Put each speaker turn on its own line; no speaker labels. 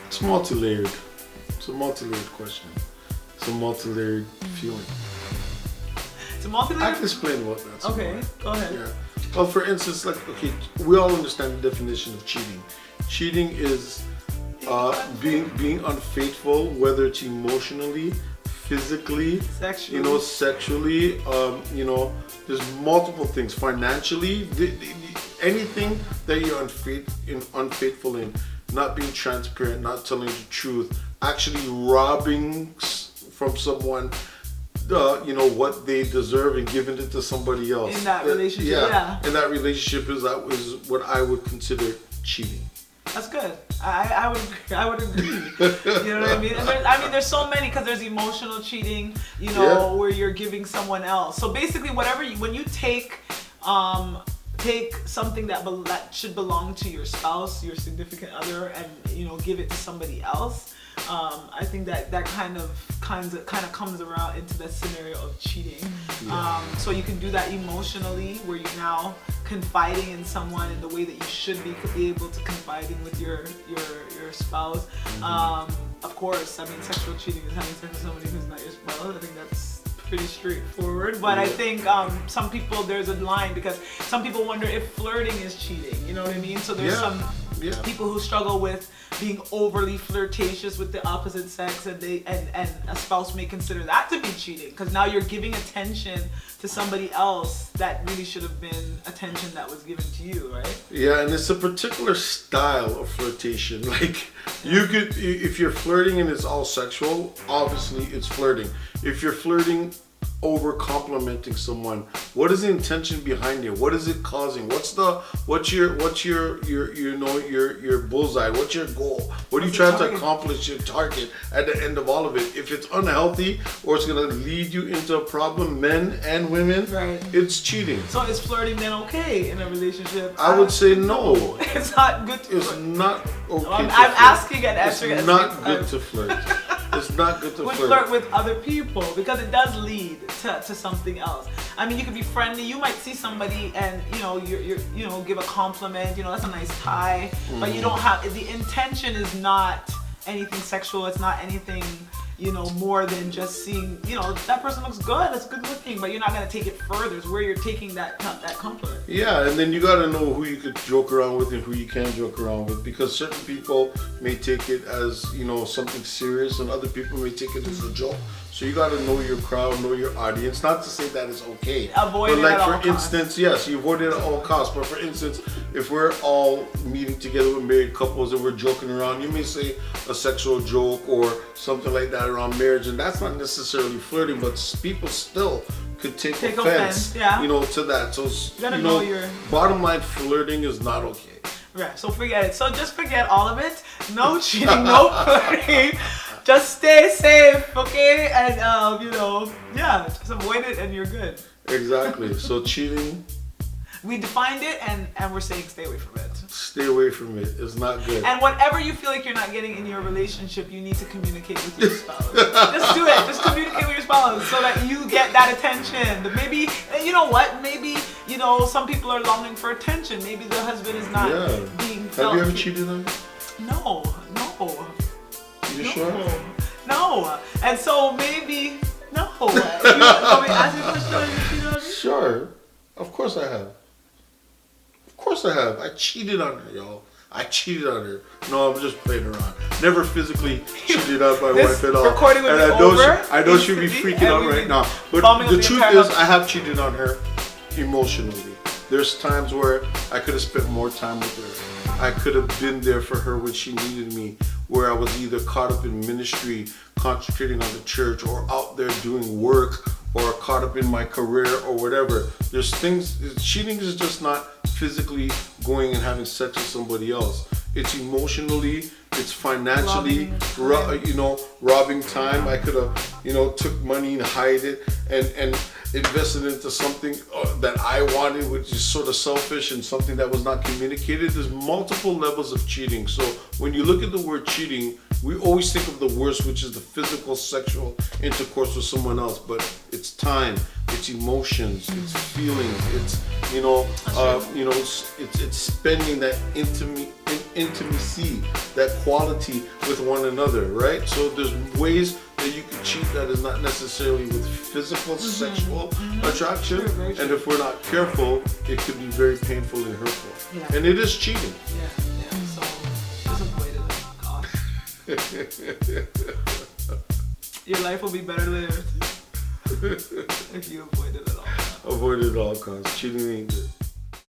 It's multi-layered. It's a multi-layered question. It's a multi-layered feeling.
It's a multi-layered.
I can explain what that's.
Okay, go ahead.
Yeah. Well, for instance, okay, we all understand the definition of cheating. Cheating is being unfaithful, whether it's emotionally, physically,
sexually.
Sexually. There's multiple things. Financially, anything that you're unfaithful in, not being transparent, not telling the truth, actually robbing from someone, what they deserve and giving it to somebody else.
In that relationship, yeah.
In that relationship is what I would consider cheating.
That's good. I would agree. You know what I mean? And there's so many, because there's emotional cheating, where you're giving someone else. So basically, when you take something that should belong to your spouse, your significant other, and give it to somebody else, I think that kind of comes around into the scenario of cheating.
Yeah.
So you can do that emotionally, where you're now confiding in someone in the way that you should be able to confide in with your spouse. Mm-hmm. Of course, sexual cheating is having sex with somebody who's not your spouse. I think that's pretty straightforward, but I think some people, there's a line, because some people wonder if flirting is cheating. You know what I mean? So there's some people who struggle with being overly flirtatious with the opposite sex, and a spouse may consider that to be cheating, because now you're giving attention to somebody else that really should have been attention that was given to you, right?
Yeah, and it's a particular style of flirtation. You could, if you're flirting and it's all sexual, obviously it's flirting. If you're flirting over complimenting someone, what is the intention behind it? What is it causing? What's your bullseye? What's your goal? What are you trying to accomplish, your target at the end of all of it? If it's unhealthy or it's going to lead you into a problem, men and women, right, it's cheating.
So is flirting then okay in a relationship?
I would say no.
It's not good to flirt.
It's not okay.
I'm asking and answering.
It's not good to flirt. It's not good to
flirt. Flirt with other people, because it does lead to something else. You could be friendly. You might see somebody and you give a compliment. That's a nice tie, but you don't have, the intention is not anything sexual. It's not anything more than just seeing that person looks good. It's good looking, but you're not gonna take it further. It's where you're taking that comfort.
Yeah, and then you gotta know who you could joke around with and who you can't joke around with, because certain people may take it as something serious, and other people may take it as a joke. So you gotta know your crowd, know your audience. Not to say that it's okay.
Avoid it at all costs.
For instance, yes, you avoid it at all costs. But for instance, if we're all meeting together with married couples and we're joking around, you may say a sexual joke or something like that around marriage, and that's not necessarily flirting, but people still could take offense, to that. So
know your
bottom line, flirting is not okay.
Right. So forget it. So just forget all of it. No cheating, no flirting. Just stay safe, okay? And just avoid it and you're good.
Exactly. So cheating,
we defined it and we're saying stay away from it.
Stay away from it. It's not good.
And whatever you feel like you're not getting in your relationship, you need to communicate with your spouse. Just do it. Just communicate with your spouse so that you get that attention. Maybe, Maybe, some people are longing for attention. Maybe the husband is not being felt.
Have you ever cheated on him?
No.
You sure?
No. And so maybe, no. You want me to ask you a question? Have you cheated on me?
Sure. Of course I have. I cheated on her, y'all. I cheated on her. No, I'm just playing around. Never physically cheated on my wife at all.
Recording would
and
be over.
I know she'd be freaking out right now. But the truth is, I have cheated on her emotionally. There's times where I could have spent more time with her. I could have been there for her when she needed me, where I was either caught up in ministry, concentrating on the church, or out there doing work, or caught up in my career or whatever. There's things, cheating is just not physically going and having sex with somebody else. It's emotionally, it's financially, robbing time. I could have, took money and hide it and invested into something that I wanted, which is sort of selfish and something that was not communicated. There's multiple levels of cheating. So when you look at the word cheating, We always think of the worst, which is the physical, sexual intercourse with someone else, but it's time, it's emotions, it's feelings, it's it's spending that intimacy, that quality with one another, right? So there's ways that you can cheat that is not necessarily with physical, sexual attraction, and if we're not careful, it could be very painful and hurtful.
Yeah.
And it is cheating.
Yeah. So just avoid it at all costs. Your life will be better lived if you avoid it at all.
Avoid it at all costs. Cheating ain't good.